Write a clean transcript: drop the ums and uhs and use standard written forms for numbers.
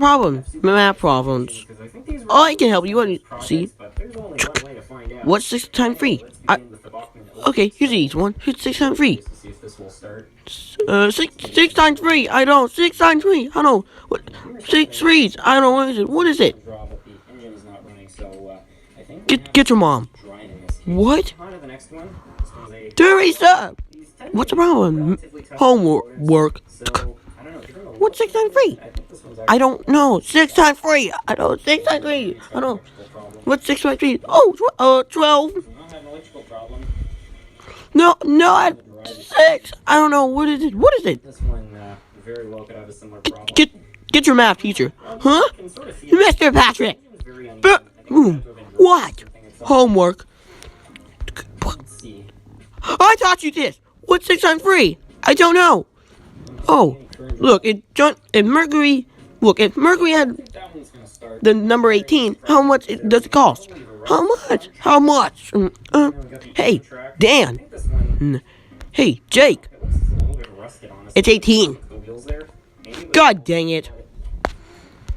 Problem. Math problems. Oh, I can help you. Want to see? What's 6 times 3? Okay, here's the easy one. Here's 6 times 3. 6 times 3. I don't. 6 times 3. I don't. What? 6 threes. I don't know. What is it? What is it? Get your mom. What? Hurry up! What's the problem? Homework. What's 6 times 3? I don't know. 6 times 3. I don't. 6 times 3. I don't. What's 6 times 3? Oh, 12. No, I 6. I don't know. What is it? What is it? Get your math teacher. Huh? Mr. Patrick. What? Homework. I taught you this. What's 6 times 3? I don't know. Oh, look, if Mercury had the number 18, how much does it cost? How much? How much? Hey, Dan. Hey, Jake. It's 18. God dang it.